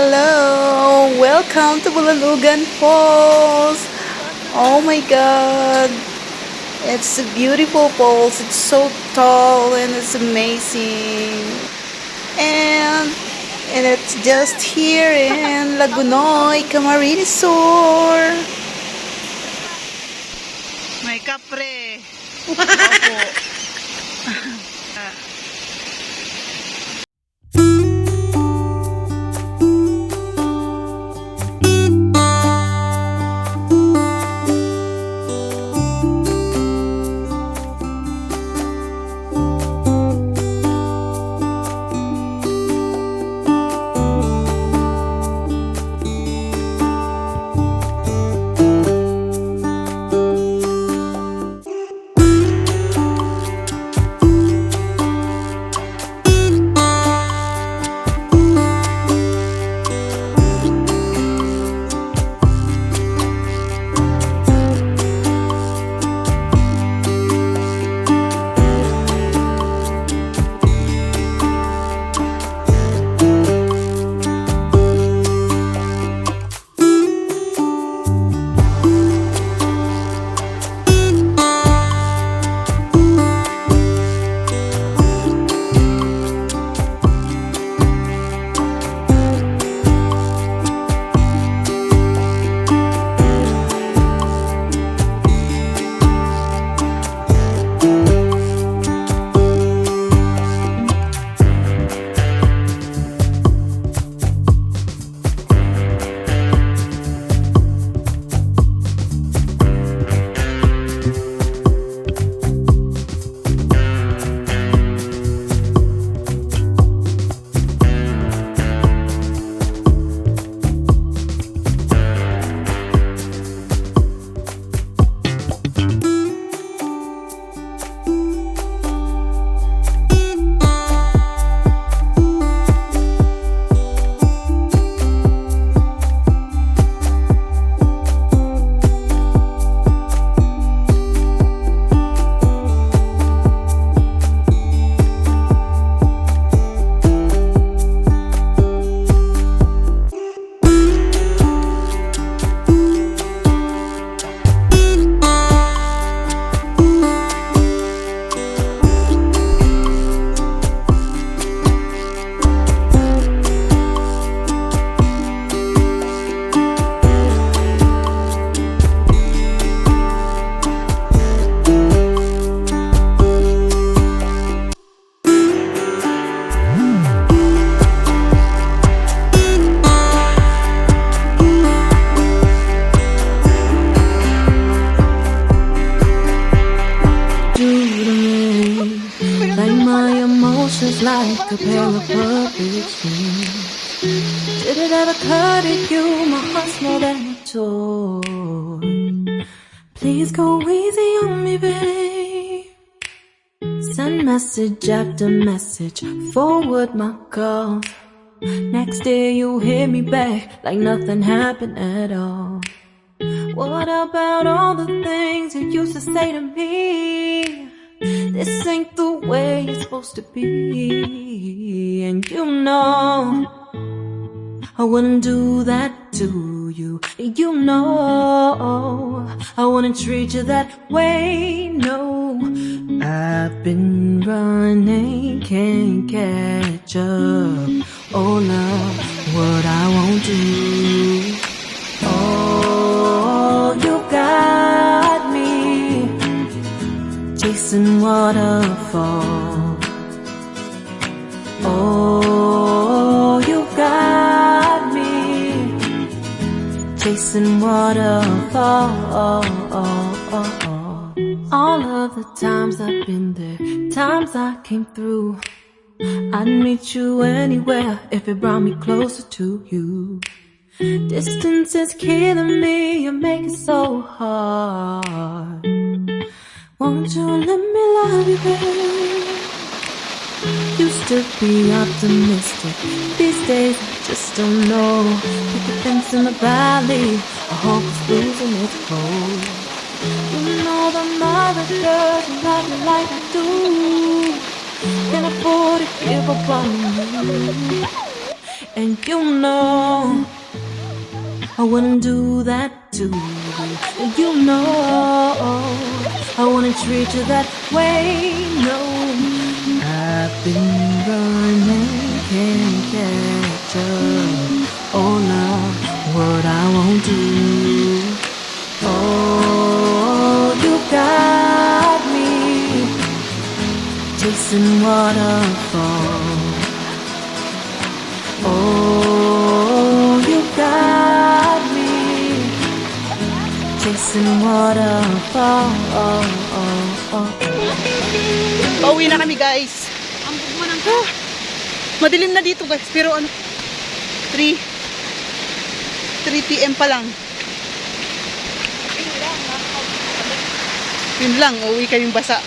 Hello! Welcome to Bulalugan Falls! Oh my god! It's a beautiful falls. It's so tall and it's amazing. And it's just here in Lagunoy, Camarines Sur. May kapre. Opo. Like a pair of puppet strings. Did it ever occur to you my heart's more than a toy? Please go easy on me, babe. Send message after message, forward my calls. Next day you hit me back like nothing happened at all. What about all the things you used to say to me? This ain't the way it's supposed to be. And you know I wouldn't do that to you. You know I wouldn't treat you that way, no. I've been running, can't catch up. Oh love, what I won't do. Oh, you got me chasing waterfalls. Oh, you got me chasing waterfalls. All of the times I've been there, times I came through, I'd meet you anywhere if it brought me closer to you. Distance is killing me, you make it so hard. Won't you let me love you, babe? Used to be optimistic, these days I just don't know. Picket fence in the valley, I hope it's losing its cold. You know the mother girls who love you like I do can't afford to give up on you. And you know I wouldn't do that to you. And you know I wouldn't treat you that way. No, I've been running, can't catch up. Oh no, what I won't do. Oh, you got me chasing waterfalls. Oh, you got me chasing waterfall. Pauwi na kami, guys. Madilim na dito, guys. Pero ano, 3 PM pa lang. Yun lang, uwi kaming basa.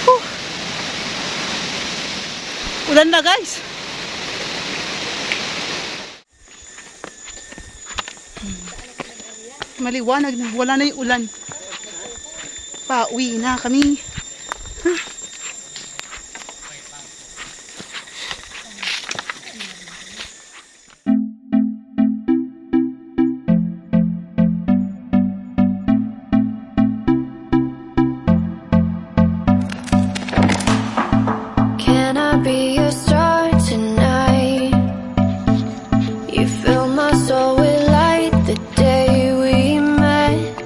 Whew. Ulan na, guys. Maliwanag na, wala na yung ulan. Pauwi na kami. Can I be your star tonight? You fill my soul with light the day we met.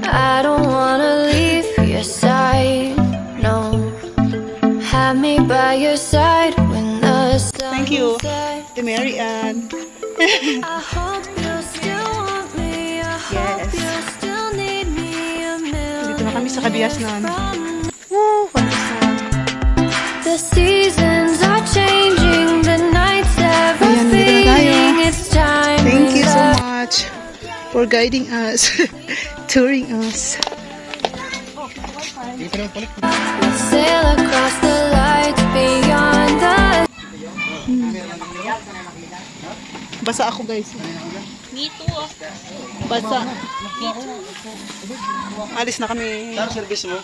I don't wanna leave your side, no. Have me by your side when the sun Thank you, sets. the Mary Ann. I hope you still want me. I hope Yes. you still need me a million. Dito na kami sa Kabiasnan. from Woo, fantastic. The seasons are changing, the nights ever Ayan, dito na tayo. fading. It's time. Thank you we so love. much for guiding us, touring us. Sail across the lights beyond the. Basa ako, guys. Me too. Basa. Alis na kami. Service mo?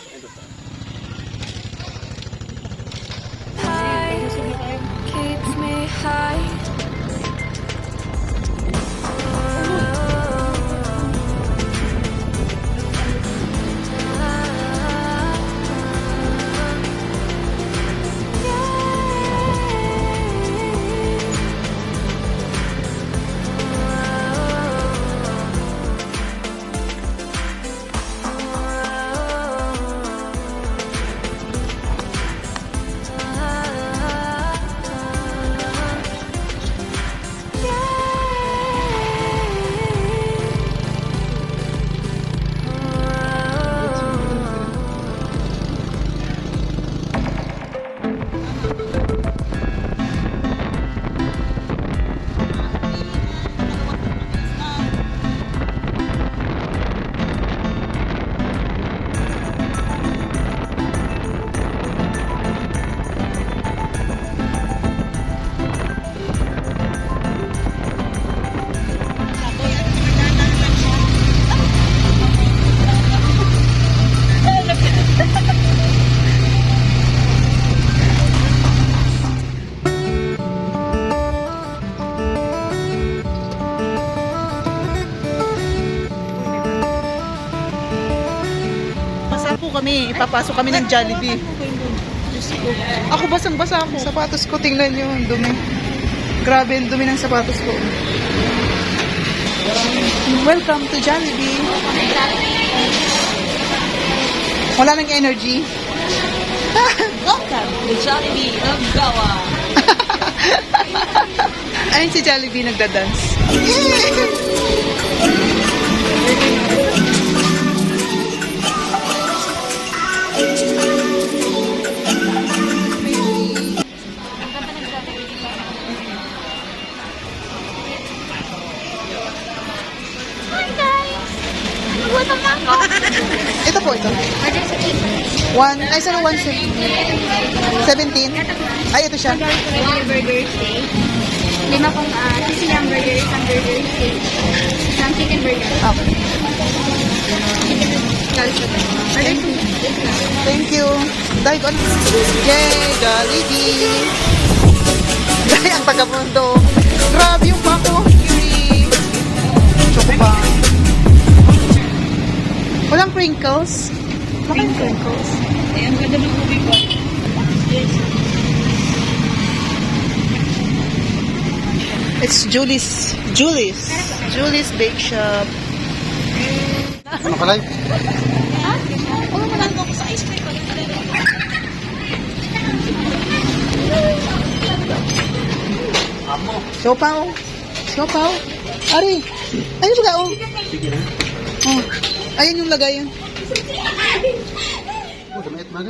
Keeps me high. Basa po kami. Ipapasok kami ng Jollibee. Diyos ko. Ako basang-basa ako. Sapatos ko, tingnan nyo. Ang dumi. Grabe, ang dumi ng sapatos ko. Welcome to Jollibee. Wala nang energy. Welcome to Jollibee of Gawa. Ayun si Jollibee nagda-dance. Ito po, ito. Ay, saan 17? Ay, ito siya. Burger steak. 5 pong sisig hamburger, isang burger steak, isang chicken burger. Okay. Thank you. Dahil ko yay, Jollibee. Dahil ang taga-mundo. Grabe yung bako. Yuri. Chocobar. Walang crinkles? Walang crinkles. Ayan, ganda ng movie ko. It's Julie's Bake Shop. Ano ka live? Oo, malalago ko sa ice cream. Siopaw. Siopaw. Ari. Ayun ba oh? Sige na. Oh. Ayun yung lagayan. Oh, damit ba?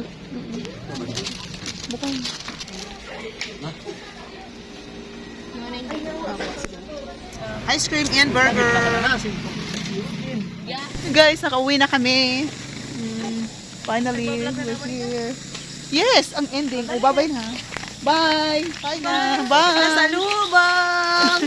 Bukang. Ice cream and burger. Guys, nakauwi na kami. Finally, we're here. Yes, ang ending. Oh, bye-bye na. Bye. Bye na. Bye. Salubong!